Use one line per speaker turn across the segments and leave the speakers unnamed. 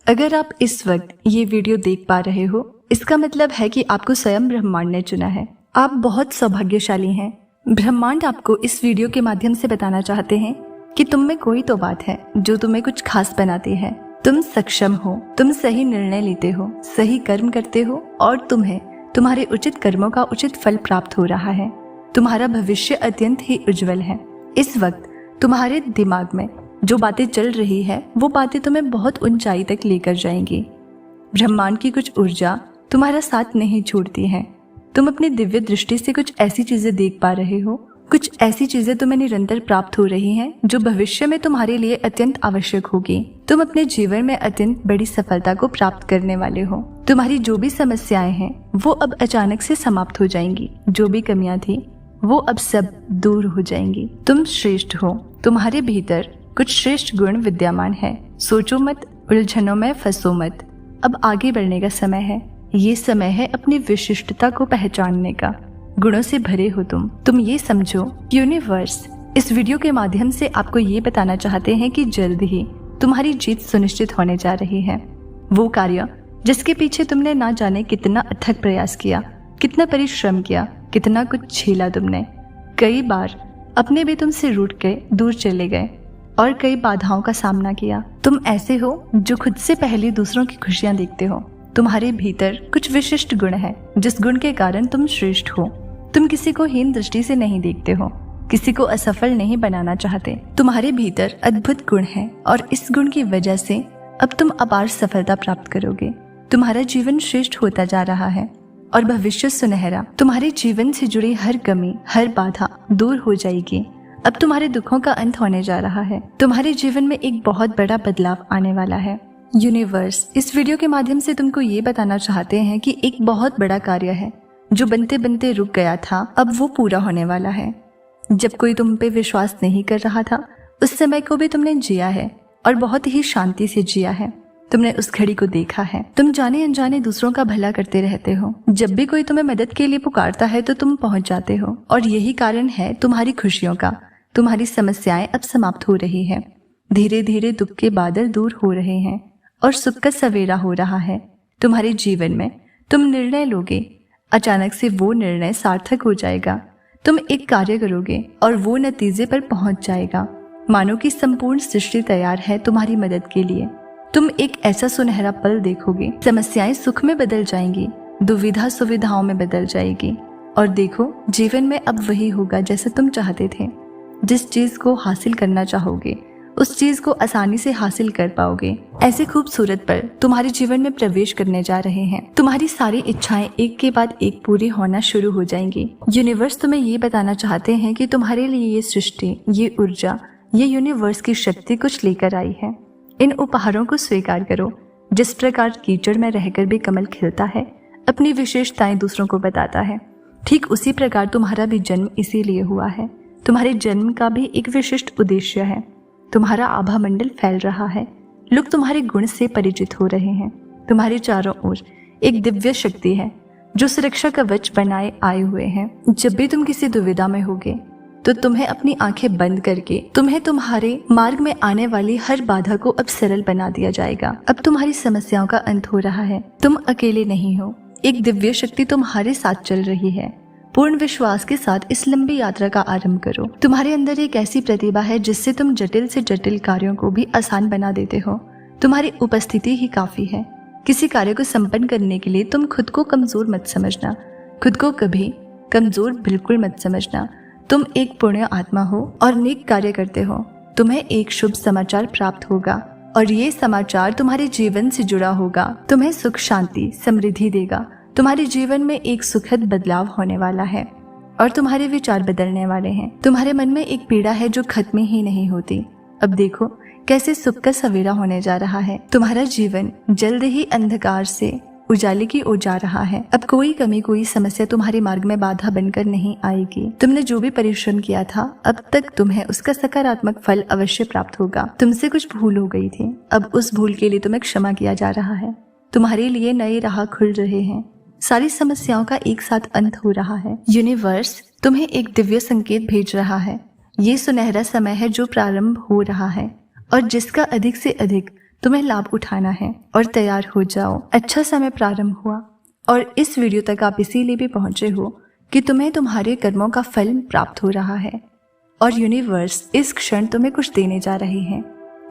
अगर आप इस वक्त ये वीडियो देख पा रहे हो, इसका मतलब है कि आपको स्वयं ब्रह्मांड ने चुना है। आप बहुत सौभाग्यशाली हैं। ब्रह्मांड आपको इस वीडियो के माध्यम से बताना चाहते हैं कि तुम में कोई तो बात है जो तुम्हें कुछ खास बनाती है। तुम सक्षम हो, तुम सही निर्णय लेते हो, सही कर्म करते हो और तुम्हें तुम्हारे उचित कर्मों का उचित फल प्राप्त हो रहा है। तुम्हारा भविष्य अत्यंत ही उज्जवल है। इस वक्त तुम्हारे दिमाग में जो बातें चल रही है वो बातें तुम्हें बहुत ऊंचाई तक लेकर जाएंगी। ब्रह्मांड की कुछ ऊर्जा तुम्हारा साथ नहीं छोड़ती है। तुम अपनी दिव्य दृष्टि से कुछ ऐसी चीजें देख पा रहे हो, कुछ ऐसी चीजें तुम्हें निरंतर प्राप्त हो रही हैं जो भविष्य में तुम्हारे लिए अत्यंत आवश्यक होगी। तुम अपने जीवन में अत्यंत बड़ी सफलता को प्राप्त करने वाले हो। तुम्हारी जो भी समस्याएं हैं वो अब अचानक से समाप्त हो जाएंगी। जो भी कमियां थी वो अब सब दूर हो जाएंगी। तुम श्रेष्ठ हो। तुम्हारे भीतर कुछ श्रेष्ठ गुण विद्यमान है। सोचो मत, उलझनों में फंसो मत। अब आगे बढ़ने का समय है। ये समय है अपनी विशिष्टता को पहचानने का। गुणों से भरे हो तुम ये समझो। यूनिवर्स इस वीडियो के माध्यम से आपको ये बताना चाहते हैं कि जल्द ही तुम्हारी जीत सुनिश्चित होने जा रही है। वो कार्य जिसके पीछे तुमने ना जाने कितना अथक प्रयास किया, कितना परिश्रम किया, कितना कुछ झेला तुमने। कई बार अपने भी तुमसे रूठ के दूर चले गए और कई बाधाओं का सामना किया। तुम ऐसे हो जो खुद से पहले दूसरों की खुशियां देखते हो। तुम्हारे भीतर कुछ विशिष्ट गुण है जिस गुण के कारण तुम श्रेष्ठ हो। तुम किसी को हीन दृष्टि से नहीं देखते हो, किसी को असफल नहीं बनाना चाहते। तुम्हारे भीतर अद्भुत गुण है और इस गुण की वजह से अब तुम अपार सफलता प्राप्त करोगे। तुम्हारा जीवन श्रेष्ठ होता जा रहा है और भविष्य सुनहरा। तुम्हारे जीवन से जुड़ी हर कमी, हर बाधा दूर हो जाएगी। अब तुम्हारे दुखों का अंत होने जा रहा है। तुम्हारे जीवन में एक बहुत बड़ा बदलाव आने वाला है। यूनिवर्स इस वीडियो के माध्यम से तुमको ये बताना चाहते हैं कि एक बहुत बड़ा कार्य है जो बनते बनते रुक गया था, अब वो पूरा होने वाला है। जब कोई तुम पे विश्वास नहीं कर रहा था उस समय को भी तुमने जिया है और बहुत ही शांति से जिया है। तुमने उस घड़ी को देखा है। तुम जाने अनजाने दूसरों का भला करते रहते हो। जब भी कोई तुम्हें मदद के लिए पुकारता है तो तुम पहुंच जाते हो और यही कारण है तुम्हारी खुशियों का। तुम्हारी समस्याएं अब समाप्त हो रही है। धीरे धीरे दुख के बादल दूर हो रहे हैं और सुख का सवेरा हो रहा है। तुम्हारे जीवन में तुम निर्णय लोगे, अचानक से वो निर्णय सार्थक हो जाएगा। तुम एक कार्य करोगे और वो नतीजे पर पहुंच जाएगा। मानो कि संपूर्ण सृष्टि तैयार है तुम्हारी मदद के लिए। तुम एक ऐसा सुनहरा पल देखोगे। समस्याएं सुख में बदल जाएंगी, दुविधा सुविधाओं में बदल जाएगी। और देखो, जीवन में अब वही होगा जैसे तुम चाहते थे। जिस चीज को हासिल करना चाहोगे उस चीज को आसानी से हासिल कर पाओगे। ऐसे खूबसूरत पल तुम्हारे जीवन में प्रवेश करने जा रहे हैं। तुम्हारी सारी इच्छाएं एक के बाद एक पूरी होना शुरू हो जाएंगी। यूनिवर्स तुम्हें ये बताना चाहते हैं कि तुम्हारे लिए ये सृष्टि, ये ऊर्जा, ये यूनिवर्स की शक्ति कुछ लेकर आई है। इन उपहारों को स्वीकार करो। जिस प्रकार कीचड़ में रहकर भी कमल खिलता है, अपनी विशेषताएं दूसरों को बताता है, ठीक उसी प्रकार तुम्हारा भी जन्म इसीलिए हुआ है। तुम्हारे जन्म का भी एक विशिष्ट उद्देश्य है। तुम्हारा आभा मंडल फैल रहा है। लोग तुम्हारे गुण से परिचित हो रहे हैं। तुम्हारे चारों ओर एक दिव्य शक्ति है जो सुरक्षा कवच बनाए आए हुए हैं। जब भी तुम किसी दुविधा में होगे तो तुम्हें अपनी आंखें बंद करके तुम्हें तुम्हारे मार्ग में आने वाली हर बाधा को अब सरल बना दिया जाएगा। अब तुम्हारी समस्याओं का अंत हो रहा है। तुम अकेले नहीं हो। एक दिव्य शक्ति तुम्हारे साथ चल रही है। पूर्ण विश्वास के साथ इस लंबी यात्रा का आरंभ करो। तुम्हारे अंदर एक ऐसी प्रतिभा है जिससे तुम जटिल से जटिल कार्यों को भी आसान बना देते हो। तुम्हारी उपस्थिति ही काफी है। किसी कार्य को संपन्न करने के लिए तुम खुद को कमजोर मत समझना। खुद को कभी कमजोर बिल्कुल मत समझना। तुम एक पुण्य आत्मा हो और नेक कार्य करते हो। तुम्हें एक शुभ समाचार प्राप्त होगा और ये समाचार तुम्हारे जीवन से जुड़ा होगा। तुम्हें सुख, शांति, समृद्धि देगा। तुम्हारे जीवन में एक सुखद बदलाव होने वाला है और तुम्हारे विचार बदलने वाले हैं। तुम्हारे मन में एक पीड़ा है जो खत्म ही नहीं होती। अब देखो कैसे सुख का सवेरा होने जा रहा है। तुम्हारा जीवन जल्द ही अंधकार से उजाले की ओर जा रहा है। अब कोई कमी, कोई समस्या तुम्हारे मार्ग में बाधा बनकर नहीं आएगी। तुमने जो भी परिश्रम किया था अब तक तुम्हें उसका सकारात्मक फल अवश्य प्राप्त होगा। तुमसे कुछ भूल हो गई थी, अब उस भूल के लिए तुम्हें क्षमा किया जा रहा है। तुम्हारे लिए नए राह खुल रहे हैं। सारी समस्याओं का एक साथ अंत हो रहा है। यूनिवर्स तुम्हें एक दिव्य संकेत भेज रहा है। ये सुनहरा समय है जो प्रारंभ हो रहा है और जिसका अधिक से अधिक तुम्हें लाभ उठाना है और तैयार हो जाओ। अच्छा समय प्रारंभ हुआ और इस वीडियो तक आप इसीलिए भी पहुंचे हो कि तुम्हें तुम्हारे कर्मों का फल प्राप्त हो रहा है और यूनिवर्स इस क्षण तुम्हें कुछ देने जा रहे हैं।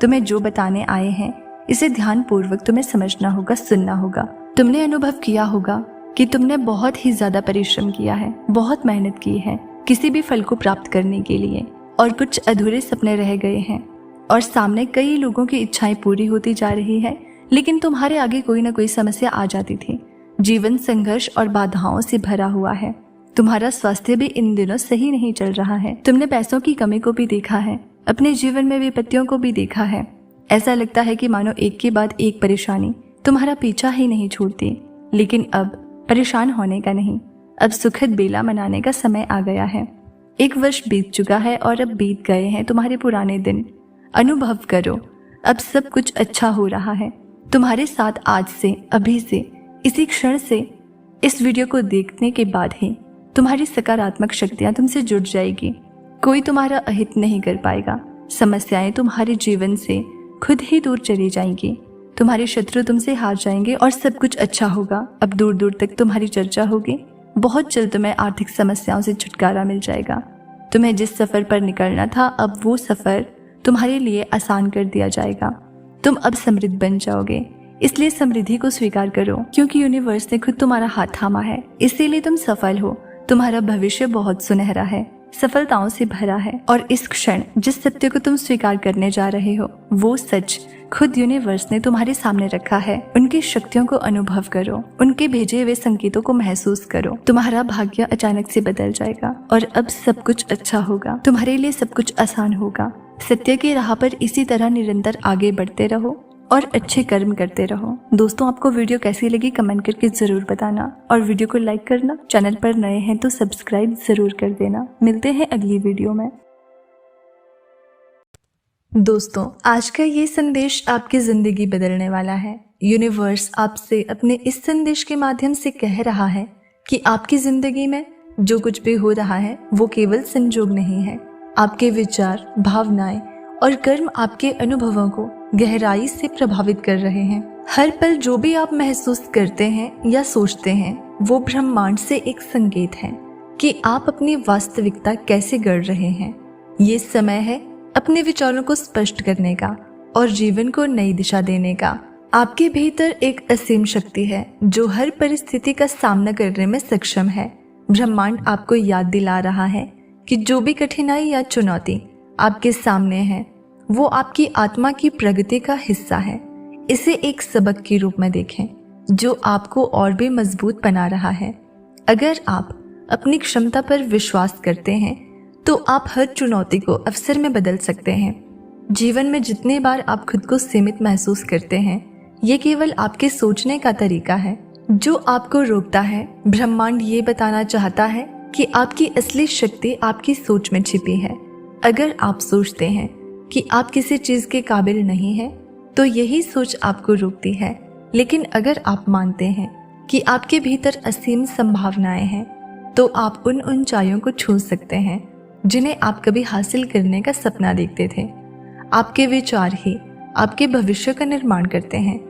तुम्हें जो बताने आए हैं इसे ध्यान पूर्वक तुम्हें समझना होगा, सुनना होगा। तुमने अनुभव किया होगा कि तुमने बहुत ही ज्यादा परिश्रम किया है, बहुत मेहनत की है किसी भी फल को प्राप्त करने के लिए, और कुछ अधूरे सपने रह गए हैं और सामने कई लोगों की इच्छाएं पूरी होती जा रही है, लेकिन तुम्हारे आगे कोई ना कोई समस्या आ जाती थी। जीवन संघर्ष और बाधाओं से भरा हुआ है। तुम्हारा स्वास्थ्य भी इन दिनों सही नहीं चल रहा है। तुमने पैसों की कमी को भी देखा है, अपने जीवन में विपत्तियों को भी देखा है। ऐसा लगता है कि मानो एक के बाद एक परेशानी तुम्हारा पीछा ही नहीं छोड़ती। लेकिन अब परेशान होने का नहीं, अब सुखद बेला मनाने का समय आ गया है। 1 वर्ष बीत चुका है और अब बीत गए हैं तुम्हारे पुराने दिन। अनुभव करो, अब सब कुछ अच्छा हो रहा है तुम्हारे साथ। आज से, अभी से, इसी क्षण से, इस वीडियो को देखने के बाद ही तुम्हारी सकारात्मक शक्तियां तुमसे जुड़ जाएगी। कोई तुम्हारा अहित नहीं कर पाएगा। समस्याएं तुम्हारे जीवन से खुद ही दूर चली जाएंगी। तुम्हारे शत्रु तुमसे हार जाएंगे और सब कुछ अच्छा होगा। अब दूर दूर तक तुम्हारी चर्चा होगी। बहुत जल्द तुम्हें आर्थिक समस्याओं से छुटकारा मिल जाएगा। तुम्हें जिस सफर पर निकलना था, अब वो सफर तुम्हारे लिए आसान कर दिया जाएगा। तुम अब समृद्ध बन जाओगे, इसलिए समृद्धि को स्वीकार करो, क्योंकि यूनिवर्स ने खुद तुम्हारा हाथ थामा है। इसीलिए तुम सफल हो। तुम्हारा भविष्य बहुत सुनहरा है, सफलताओं से भरा है, और इस क्षण जिस सत्य को तुम स्वीकार करने जा रहे हो वो सच खुद यूनिवर्स ने तुम्हारे सामने रखा है। उनकी शक्तियों को अनुभव करो, उनके भेजे हुए संकेतों को महसूस करो। तुम्हारा भाग्य अचानक से बदल जाएगा और अब सब कुछ अच्छा होगा। तुम्हारे लिए सब कुछ आसान होगा। सत्य की राह पर इसी तरह निरंतर आगे बढ़ते रहो और अच्छे कर्म करते रहो। दोस्तों, आपको वीडियो कैसी लगी कमेंट करके जरूर बताना और वीडियो को लाइक करना। चैनल पर नए हैं तो सब्सक्राइब जरूर कर देना। मिलते हैं अगली वीडियो में। दोस्तों, आज का ये संदेश आपकी जिंदगी बदलने वाला है। यूनिवर्स आपसे अपने इस संदेश के माध्यम से कह रहा है कि आपकी जिंदगी में जो कुछ भी हो रहा है वो केवल संजोग नहीं है। आपके विचार, भावनाएं और कर्म आपके अनुभवों को गहराई से प्रभावित कर रहे हैं। हर पल जो भी आप महसूस करते हैं या सोचते हैं वो ब्रह्मांड से एक संकेत है कि आप अपनी वास्तविकता कैसे गढ़ रहे हैं। ये समय है अपने विचारों को स्पष्ट करने का और जीवन को नई दिशा देने का। आपके भीतर एक असीम शक्ति है जो हर परिस्थिति का सामना करने में सक्षम है। ब्रह्मांड आपको याद दिला रहा है कि जो भी कठिनाई या चुनौती आपके सामने है वो आपकी आत्मा की प्रगति का हिस्सा है। इसे एक सबक के रूप में देखें जो आपको और भी मजबूत बना रहा है। अगर आप अपनी क्षमता पर विश्वास करते हैं तो आप हर चुनौती को अवसर में बदल सकते हैं। जीवन में जितने बार आप खुद को सीमित महसूस करते हैं ये केवल आपके सोचने का तरीका है जो आपको रोकता है। ब्रह्मांड ये बताना चाहता है कि आपकी असली शक्ति आपकी सोच में छिपी है। अगर आप सोचते हैं कि आप किसी चीज के काबिल नहीं हैं, तो यही सोच आपको रोकती है। लेकिन अगर आप मानते हैं कि आपके भीतर असीम संभावनाएं हैं, तो आप उन ऊंचाइयों को छू सकते हैं जिन्हें आप कभी हासिल करने का सपना देखते थे। आपके विचार ही आपके भविष्य का निर्माण करते हैं।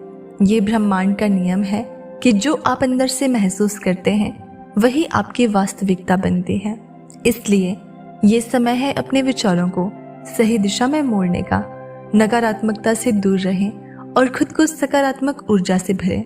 ये ब्रह्मांड का नियम है कि जो आप अंदर से महसूस करते हैं वही आपकी वास्तविकता बनती है। इसलिए ये समय है अपने विचारों को सही दिशा में मोड़ने का। नकारात्मकता से दूर रहें और खुद को सकारात्मक ऊर्जा से भरें।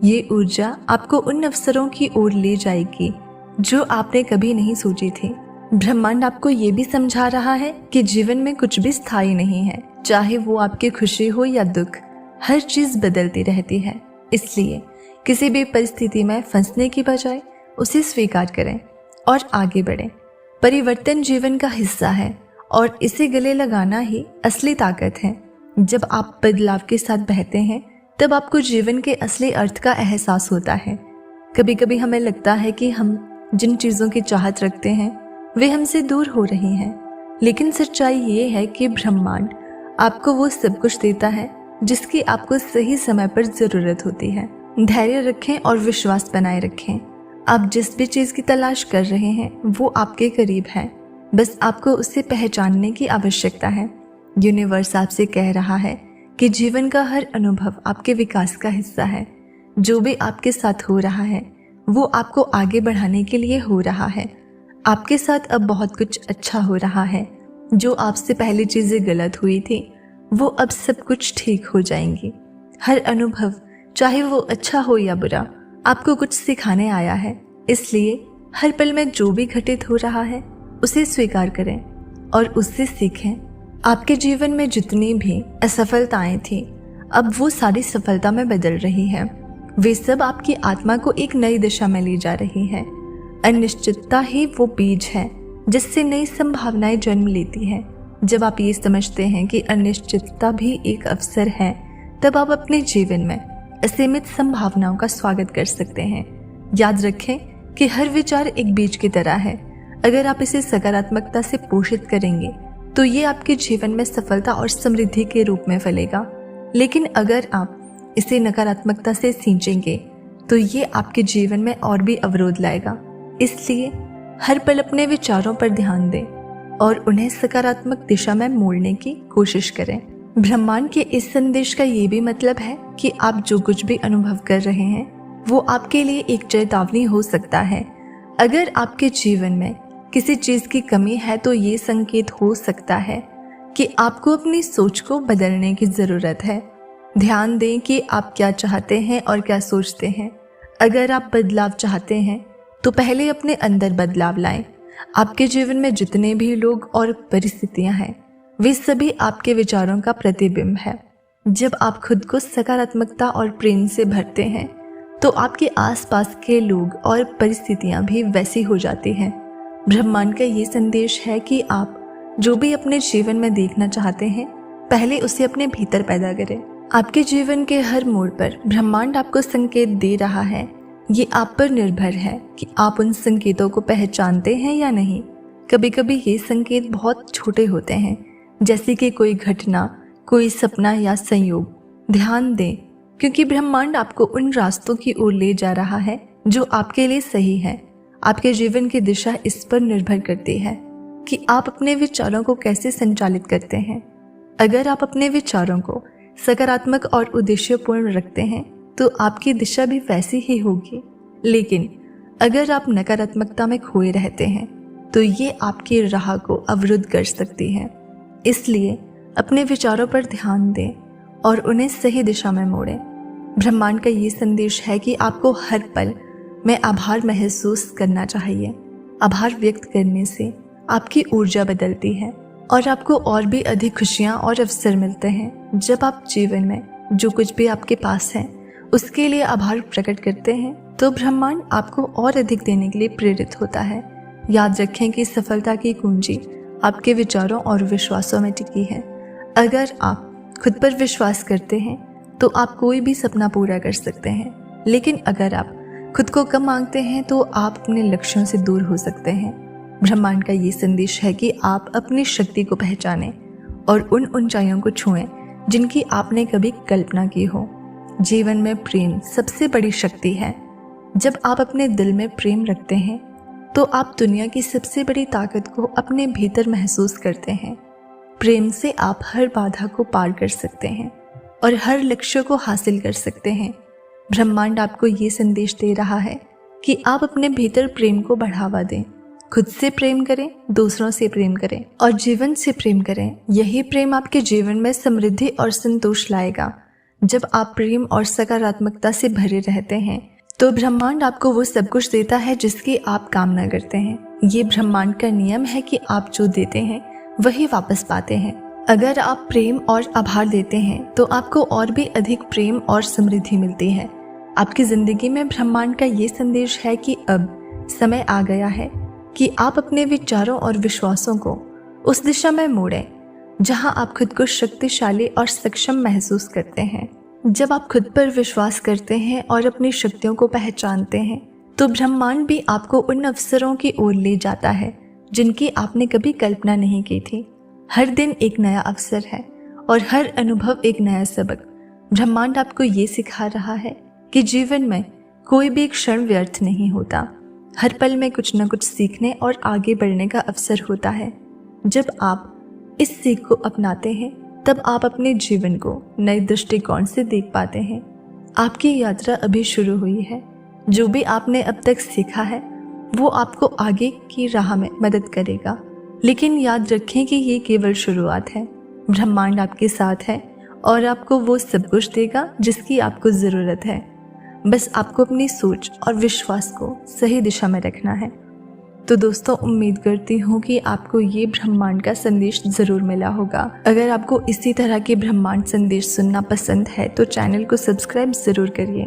ये ऊर्जा आपको उन अवसरों की ओर ले जाएगी जो आपने कभी नहीं सोची थी। ब्रह्मांड आपको ये भी समझा रहा है कि जीवन में कुछ भी स्थायी नहीं है, चाहे वो आपकी खुशी हो या दुख, हर चीज बदलती रहती है। इसलिए किसी भी परिस्थिति में फंसने की बजाय उसे स्वीकार करें और आगे बढ़ें। परिवर्तन जीवन का हिस्सा है और इसे गले लगाना ही असली ताकत है। जब आप बदलाव के साथ बहते हैं तब आपको जीवन के असली अर्थ का एहसास होता है। कभी कभी हमें लगता है कि हम जिन चीज़ों की चाहत रखते हैं वे हमसे दूर हो रही हैं, लेकिन सच्चाई ये है कि ब्रह्मांड आपको वो सब कुछ देता है जिसकी आपको सही समय पर ज़रूरत होती है। धैर्य रखें और विश्वास बनाए रखें। आप जिस भी चीज़ की तलाश कर रहे हैं वो आपके करीब है, बस आपको उसे पहचानने की आवश्यकता है। यूनिवर्स आपसे कह रहा है कि जीवन का हर अनुभव आपके विकास का हिस्सा है। जो भी आपके साथ हो रहा है वो आपको आगे बढ़ाने के लिए हो रहा है। आपके साथ अब बहुत कुछ अच्छा हो रहा है। जो आपसे पहले चीज़ें गलत हुई थी वो अब सब कुछ ठीक हो जाएंगी। हर अनुभव, चाहे वो अच्छा हो या बुरा, आपको कुछ सिखाने आया है। इसलिए हर पल में जो भी घटित हो रहा है उसे स्वीकार करें और उससे सीखें। आपके जीवन में जितनी भी असफलताएं थी अब वो सारी सफलता में बदल रही है। वे सब आपकी आत्मा को एक नई दिशा में ले जा रही है। अनिश्चितता ही वो बीज है जिससे नई संभावनाएं जन्म लेती है। जब आप ये समझते हैं कि अनिश्चितता भी एक अवसर है, तब आप अपने जीवन में असीमित संभावनाओं का स्वागत कर सकते हैं। याद रखें कि हर विचार एक बीज की तरह है। अगर आप इसे सकारात्मकता से पोषित करेंगे तो ये आपके जीवन में सफलता और समृद्धि के रूप में फलेगा। लेकिन अगर आप इसे नकारात्मकता से सींचेंगे तो ये आपके जीवन में और भी अवरोध लाएगा। इसलिए हर पल अपने विचारों पर ध्यान दें और उन्हें सकारात्मक दिशा में मोड़ने की कोशिश करें। ब्रह्मांड के इस संदेश का ये भी मतलब है कि आप जो कुछ भी अनुभव कर रहे हैं वो आपके लिए एक चेतावनी हो सकता है। अगर आपके जीवन में किसी चीज की कमी है तो ये संकेत हो सकता है कि आपको अपनी सोच को बदलने की जरूरत है। ध्यान दें कि आप क्या चाहते हैं और क्या सोचते हैं। अगर आप बदलाव चाहते हैं तो पहले अपने अंदर बदलाव लाएं। आपके जीवन में जितने भी लोग और परिस्थितियां हैं वे सभी आपके विचारों का प्रतिबिंब है। जब आप खुद को सकारात्मकता और प्रेम से भरते हैं तो आपके आसपास के लोग और परिस्थितियां भी वैसी हो जाती हैं। ब्रह्मांड का ये संदेश है कि आप जो भी अपने जीवन में देखना चाहते हैं पहले उसे अपने भीतर पैदा करें। आपके जीवन के हर मोड़ पर ब्रह्मांड आपको संकेत दे रहा है। ये आप पर निर्भर है कि आप उन संकेतों को पहचानते हैं या नहीं। कभी कभी ये संकेत बहुत छोटे होते हैं, जैसे कि कोई घटना, कोई सपना या संयोग। ध्यान दें क्योंकि ब्रह्मांड आपको उन रास्तों की ओर ले जा रहा है जो आपके लिए सही है। आपके जीवन की दिशा इस पर निर्भर करती है कि आप अपने विचारों को कैसे संचालित करते हैं। अगर आप अपने विचारों को सकारात्मक और उद्देश्यपूर्ण रखते हैं तो आपकी दिशा भी वैसी ही होगी। लेकिन अगर आप नकारात्मकता में खोए रहते हैं तो ये आपकी राह को अवरुद्ध कर सकती है। इसलिए अपने विचारों पर ध्यान दें और उन्हें सही दिशा में मोड़ें। ब्रह्मांड का ये संदेश है कि आपको हर पल में आभार महसूस करना चाहिए। आभार व्यक्त करने से आपकी ऊर्जा बदलती है और आपको और भी अधिक खुशियाँ और अवसर मिलते हैं। जब आप जीवन में जो कुछ भी आपके पास है उसके लिए आभार प्रकट करते हैं तो ब्रह्मांड आपको और अधिक देने के लिए प्रेरित होता है। याद रखें कि सफलता की कुंजी आपके विचारों और विश्वासों में टिकी है। अगर आप खुद पर विश्वास करते हैं तो आप कोई भी सपना पूरा कर सकते हैं। लेकिन अगर आप खुद को कम मांगते हैं तो आप अपने लक्ष्यों से दूर हो सकते हैं। ब्रह्मांड का ये संदेश है कि आप अपनी शक्ति को पहचानें और उन ऊंचाइयों को छुएं जिनकी आपने कभी कल्पना की हो। जीवन में प्रेम सबसे बड़ी शक्ति है। जब आप अपने दिल में प्रेम रखते हैं तो आप दुनिया की सबसे बड़ी ताकत को अपने भीतर महसूस करते हैं। प्रेम से आप हर बाधा को पार कर सकते हैं और हर लक्ष्य को हासिल कर सकते हैं। ब्रह्मांड आपको ये संदेश दे रहा है कि आप अपने भीतर प्रेम को बढ़ावा दें। खुद से प्रेम करें, दूसरों से प्रेम करें और जीवन से प्रेम करें। यही प्रेम आपके जीवन में समृद्धि और संतोष लाएगा। जब आप प्रेम और सकारात्मकता से भरे रहते हैं तो ब्रह्मांड आपको वो सब कुछ देता है जिसकी आप कामना करते हैं। ये ब्रह्मांड का नियम है कि आप जो देते हैं वही वापस पाते हैं। अगर आप प्रेम और आभार देते हैं तो आपको और भी अधिक प्रेम और समृद्धि मिलती है। आपकी जिंदगी में ब्रह्मांड का ये संदेश है कि अब समय आ गया है कि आप अपने विचारों और विश्वासों को उस दिशा में मोड़ें जहां आप खुद को शक्तिशाली और सक्षम महसूस करते हैं। जब आप खुद पर विश्वास करते हैं और अपनी शक्तियों को पहचानते हैं तो ब्रह्मांड भी आपको उन अवसरों की ओर ले जाता है जिनकी आपने कभी कल्पना नहीं की थी। हर दिन एक नया अवसर है और हर अनुभव एक नया सबक। ब्रह्मांड आपको ये सिखा रहा है कि जीवन में कोई भी क्षण व्यर्थ नहीं होता। हर पल में कुछ न कुछ सीखने और आगे बढ़ने का अवसर होता है। जब आप इस सीख को अपनाते हैं तब आप अपने जीवन को नए दृष्टिकोण से देख पाते हैं। आपकी यात्रा अभी शुरू हुई है। जो भी आपने अब तक सीखा है वो आपको आगे की राह में मदद करेगा, लेकिन याद रखें कि ये केवल शुरुआत है। ब्रह्मांड आपके साथ है और आपको वो सब कुछ देगा जिसकी आपको ज़रूरत है। बस आपको अपनी सोच और विश्वास को सही दिशा में रखना है। तो दोस्तों, उम्मीद करती हूँ कि आपको ये ब्रह्मांड का संदेश ज़रूर मिला होगा। अगर आपको इसी तरह के ब्रह्मांड संदेश सुनना पसंद है तो चैनल को सब्सक्राइब ज़रूर करिए।